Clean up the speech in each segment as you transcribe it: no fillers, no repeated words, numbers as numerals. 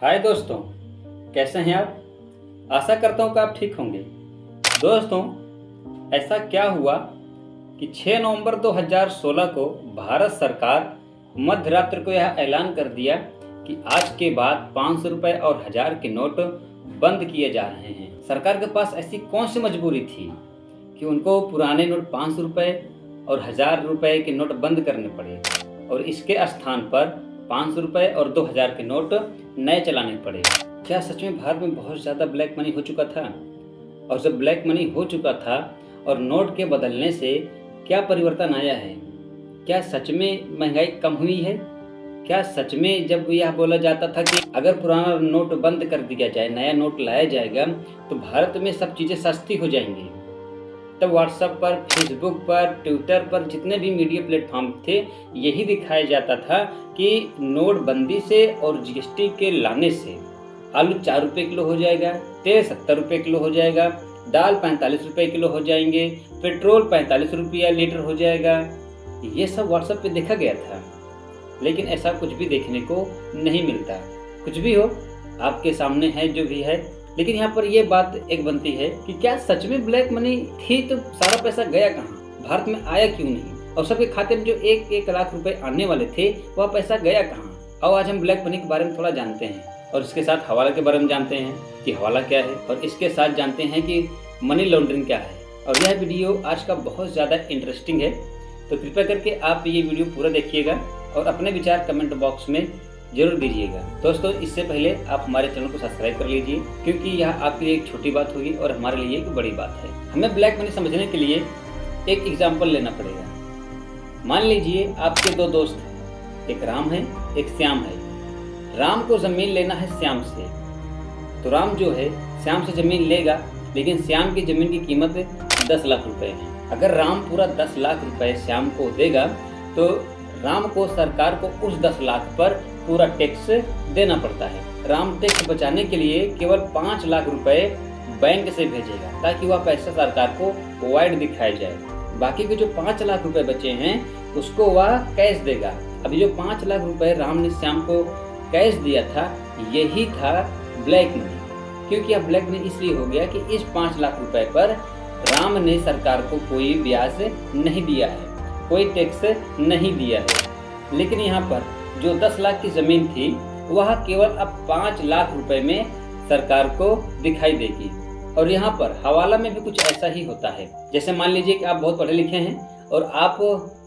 हाय दोस्तों, कैसे हैं आप। आशा करता हूँ कि आप ठीक होंगे। दोस्तों, ऐसा क्या हुआ कि 6 नवंबर 2016 को भारत सरकार मध्य रात्रि को यह ऐलान कर दिया कि आज के बाद 500 रुपये और 1000 के नोट बंद किए जा रहे हैं। सरकार के पास ऐसी कौन सी मजबूरी थी कि उनको पुराने नोट 500 रुपये और 1000 रुपये के नोट बंद करने पड़े और इसके स्थान पर 500 रुपये और 2000 के नोट नए चलाने पड़े। क्या सच में भारत में बहुत ज़्यादा ब्लैक मनी हो चुका था? और जब ब्लैक मनी हो चुका था और नोट के बदलने से क्या परिवर्तन आया है? क्या सच में महंगाई कम हुई है? क्या सच में जब यह बोला जाता था कि अगर पुराना नोट बंद कर दिया जाए, नया नोट लाया जाएगा तो भारत में सब चीज़ें सस्ती हो जाएंगी, तब व्हाट्सएप पर, फेसबुक पर, ट्विटर पर जितने भी मीडिया प्लेटफॉर्म थे यही दिखाया जाता था कि नोटबंदी से और जीएसटी के लाने से आलू 4 रुपये किलो हो जाएगा, तेल 70 रुपये किलो हो जाएगा, दाल 45 रुपये किलो हो जाएंगे, पेट्रोल 45 रुपया लीटर हो जाएगा। ये सब व्हाट्सएप पे देखा गया था, लेकिन ऐसा कुछ भी देखने को नहीं मिलता। कुछ भी हो, आपके सामने है जो भी है। लेकिन यहाँ पर यह बात एक बनती है कि क्या सच में ब्लैक मनी थी तो सारा पैसा गया कहाँ? भारत में आया क्यों नहीं? और सबके खाते में जो 1-1 लाख रुपए आने वाले थे वह पैसा गया कहाँ? और आज हम ब्लैक मनी के बारे में थोड़ा जानते हैं और इसके साथ हवाला के बारे में जानते हैं कि हवाला क्या है, और इसके साथ जानते हैं कि मनी लॉन्ड्रिंग क्या है। और यह वीडियो आज का बहुत ज़्यादा इंटरेस्टिंग है, तो कृपया करके आप ये वीडियो पूरा देखिएगा और अपने विचार कमेंट बॉक्स में जरूर दीजिएगा। दोस्तों, इससे पहले आप हमारे चैनल को सब्सक्राइब कर लीजिए, क्योंकि यह आपके लिए एक छोटी बात होगी और हमारे लिए एक बड़ी बात है। हमें ब्लैक मनी समझने के लिए एक एग्जाम्पल लेना पड़ेगा। मान लीजिए आपके 2 दोस्त हैं, एक राम है एक श्याम है। राम को ज़मीन लेना है श्याम से, तो राम जो है श्याम से ज़मीन लेगा, लेकिन श्याम की ज़मीन की कीमत 10 लाख रुपए है। अगर राम पूरा 10 लाख रुपए श्याम को देगा तो राम को सरकार को उस 10 लाख पर पूरा टैक्स देना पड़ता है। राम टैक्स बचाने के लिए केवल 5 लाख रुपए बैंक से भेजेगा ताकि वह पैसा सरकार को वाइड दिखाया जाए। बाकी के जो 5 लाख रुपए बचे हैं उसको वह कैश देगा। अभी जो 5 लाख रुपए राम ने श्याम को कैश दिया था यही था ब्लैक मनी। क्योंकि अब ब्लैक मनी इसलिए हो गया कि इस 5 लाख रुपए पर राम ने सरकार को कोई ब्याज नहीं दिया है, कोई टैक्स नहीं दिया है। लेकिन यहाँ पर जो 10 लाख की ज़मीन थी वह केवल अब 5 लाख रुपए में सरकार को दिखाई देगी। और यहाँ पर हवाला में भी कुछ ऐसा ही होता है। जैसे मान लीजिए कि आप बहुत पढ़े लिखे हैं और आप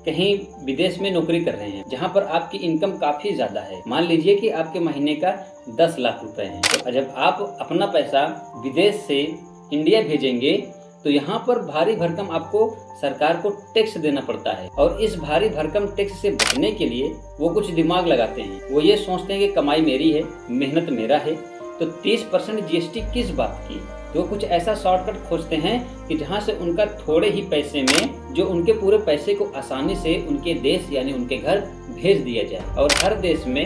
कहीं विदेश में नौकरी कर रहे हैं जहाँ पर आपकी इनकम काफ़ी ज़्यादा है। मान लीजिए कि आपके महीने का 10 लाख रुपए है, तो जब आप अपना पैसा विदेश से इंडिया भेजेंगे तो यहाँ पर भारी भरकम आपको सरकार को टैक्स देना पड़ता है। और इस भारी भरकम टैक्स से बचने के लिए वो कुछ दिमाग लगाते हैं। वो ये सोचते हैं कि कमाई मेरी है, मेहनत मेरा है, तो 30% जीएसटी किस बात की। तो कुछ ऐसा शॉर्टकट खोजते हैं कि जहाँ से उनका थोड़े ही पैसे में जो उनके पूरे पैसे को आसानी से उनके देश यानी उनके घर भेज दिया जाए। और हर देश में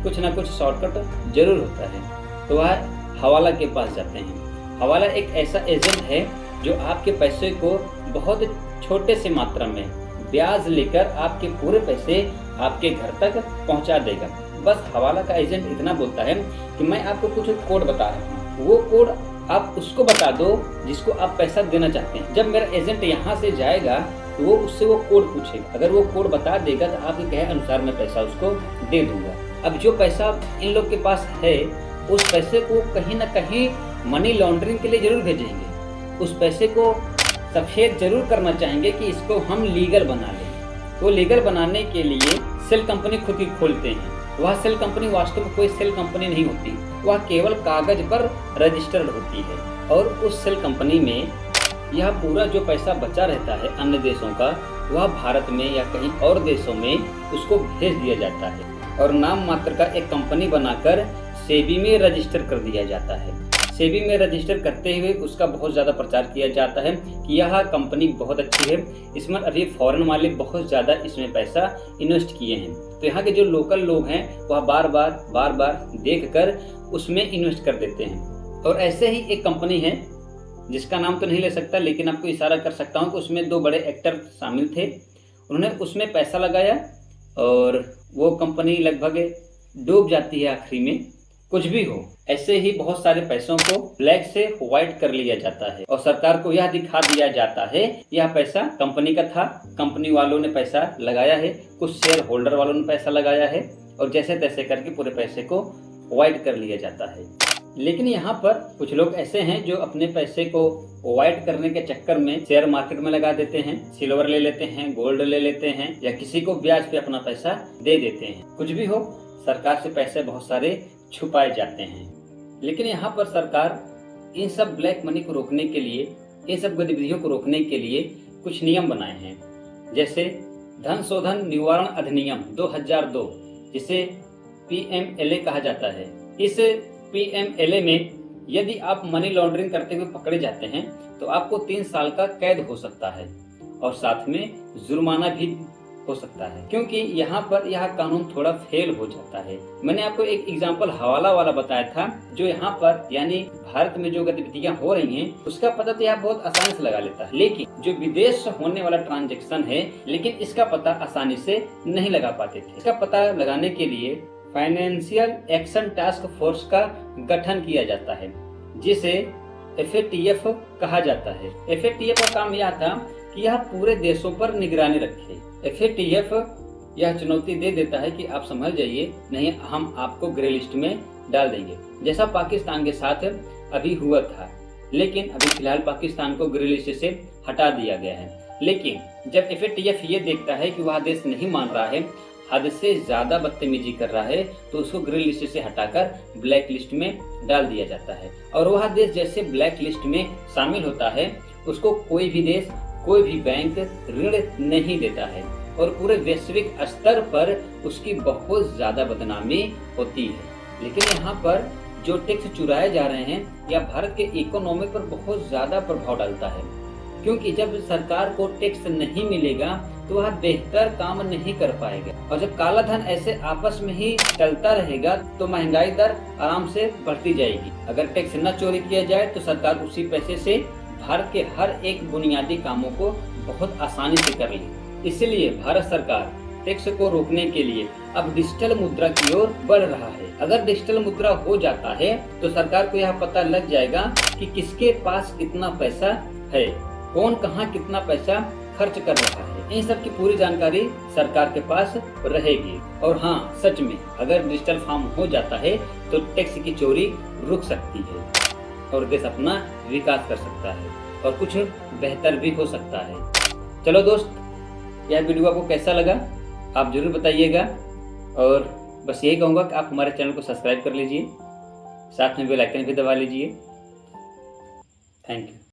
कुछ ना कुछ शॉर्टकट जरूर होता है, तो वह हवाला के पास जाते हैं। हवाला एक ऐसा एजेंट है जो आपके पैसे को बहुत छोटे से मात्रा में ब्याज लेकर आपके पूरे पैसे आपके घर तक पहुंचा देगा। बस हवाला का एजेंट इतना बोलता है कि मैं आपको कुछ कोड बता रहा हूँ, वो कोड आप उसको बता दो जिसको आप पैसा देना चाहते हैं। जब मेरा एजेंट यहाँ से जाएगा तो वो उससे वो कोड पूछेगा। अगर वो कोड बता देगा तो आपके कहे अनुसार मैं पैसा उसको दे दूंगा। अब जो पैसा इन लोग के पास है उस पैसे को कहीं ना कहीं मनी लॉन्ड्रिंग के लिए जरूर भेजेंगे। उस पैसे को सफेद जरूर करना चाहेंगे कि इसको हम लीगल बना लें। तो लीगल बनाने के लिए सेल कंपनी खुद ही खोलते हैं। वह सेल कंपनी वास्तव में कोई सेल कंपनी नहीं होती, वह केवल कागज पर रजिस्टर्ड होती है। और उस सेल कंपनी में यह पूरा जो पैसा बचा रहता है अन्य देशों का, वह भारत में या कहीं और देशों में उसको भेज दिया जाता है और नाम मात्र का एक कंपनी बनाकर सेबी में रजिस्टर कर दिया जाता है। सेबी में रजिस्टर करते हुए उसका बहुत ज़्यादा प्रचार किया जाता है कि यह कंपनी बहुत अच्छी है, इसमें अभी फॉरेन वाले बहुत ज़्यादा इसमें पैसा इन्वेस्ट किए हैं। तो यहाँ के जो लोकल लोग हैं वह बार बार देखकर उसमें इन्वेस्ट कर देते हैं। और ऐसे ही एक कंपनी है जिसका नाम तो नहीं ले सकता, लेकिन आपको इशारा कर सकता हूँ कि उसमें 2 बड़े एक्टर शामिल थे। उन्होंने उसमें पैसा लगाया और वो कंपनी लगभग डूब जाती है आखिरी में। कुछ भी हो, ऐसे ही बहुत सारे पैसों को ब्लैक से व्हाइट कर लिया जाता है और सरकार को यह दिखा दिया जाता है यह पैसा कंपनी का था, कंपनी वालों ने पैसा लगाया है, कुछ शेयर होल्डर वालों ने पैसा लगाया है और जैसे तैसे करके पूरे पैसे को व्हाइट कर लिया जाता है। लेकिन यहाँ पर कुछ लोग ऐसे हैं जो अपने पैसे को व्हाइट करने के चक्कर में शेयर मार्केट में लगा देते हैं, सिल्वर ले लेते हैं, गोल्ड ले लेते हैं या किसी को ब्याज पे अपना पैसा दे देते हैं। कुछ भी हो, सरकार से पैसे बहुत सारे छुपाए जाते हैं। लेकिन यहाँ पर सरकार इन सब ब्लैक मनी को रोकने के लिए, इन सब गतिविधियों को रोकने के लिए कुछ नियम बनाए हैं, जैसे धन शोधन निवारण अधिनियम 2002, जिसे PMLA कहा जाता है। इस PMLA में यदि आप मनी लॉन्ड्रिंग करते हुए पकड़े जाते हैं तो आपको 3 साल का कैद हो सकता है और साथ में जुर्माना भी हो सकता है, क्योंकि यहाँ पर यह कानून थोड़ा फेल हो जाता है। मैंने आपको एक एग्जांपल हवाला वाला बताया था, जो यहाँ पर यानी भारत में जो गतिविधियां हो रही हैं उसका पता तो यह बहुत आसानी से लगा लेता है, लेकिन जो विदेश से होने वाला ट्रांजैक्शन है, लेकिन इसका पता आसानी से नहीं लगा पाते थे। इसका पता लगाने के लिए फाइनेंशियल एक्शन टास्क फोर्स का गठन किया जाता है, जिसे FATF कहा जाता है। FATF का काम यह था कि यह पूरे देशों पर निगरानी रखे। FATF यह चुनौती दे देता है कि आप संभल जाइए, नहीं हम आपको ग्रे लिस्ट में डाल देंगे, जैसा पाकिस्तान के साथ अभी हुआ था। लेकिन अभी फिलहाल पाकिस्तान को ग्रे लिस्ट से हटा दिया गया है। लेकिन जब FATF ये देखता है कि वह देश नहीं मान रहा है, हद से ज्यादा बदतमीजी कर रहा है, तो उसको ग्रे लिस्ट से हटाकर ब्लैक लिस्ट में डाल दिया जाता है। और वह देश जैसे ब्लैक लिस्ट में शामिल होता है, उसको कोई भी देश, कोई भी बैंक ऋण नहीं देता है और पूरे वैश्विक स्तर पर उसकी बहुत ज्यादा बदनामी होती है। लेकिन यहाँ पर जो टैक्स चुराए जा रहे हैं यह भारत के इकोनॉमी पर बहुत ज्यादा प्रभाव डालता है, क्योंकि जब सरकार को टैक्स नहीं मिलेगा तो वह बेहतर काम नहीं कर पाएगा। और जब काला धन ऐसे आपस में ही चलता रहेगा तो महंगाई दर आराम से बढ़ती जाएगी। अगर टैक्स न चोरी किया जाए तो सरकार उसी पैसे से भारत के हर एक बुनियादी कामों को बहुत आसानी से कर ले। इसलिए भारत सरकार टैक्स को रोकने के लिए अब डिजिटल मुद्रा की ओर बढ़ रहा है। अगर डिजिटल मुद्रा हो जाता है तो सरकार को यह पता लग जाएगा कि किसके पास कितना पैसा है, कौन कहाँ कितना पैसा खर्च कर रहा है। इन सब की पूरी जानकारी सरकार के पास रहेगी। और हाँ, सच में अगर डिजिटल फॉर्म हो जाता है तो टैक्स की चोरी रुक सकती है और देश अपना विकास कर सकता है और कुछ बेहतर भी हो सकता है। चलो दोस्त, यह वीडियो आपको कैसा लगा आप जरूर बताइएगा और बस यही कहूँगा कि आप हमारे चैनल को सब्सक्राइब कर लीजिए, साथ में बेल आइकन भी दबा लीजिए। Thank you.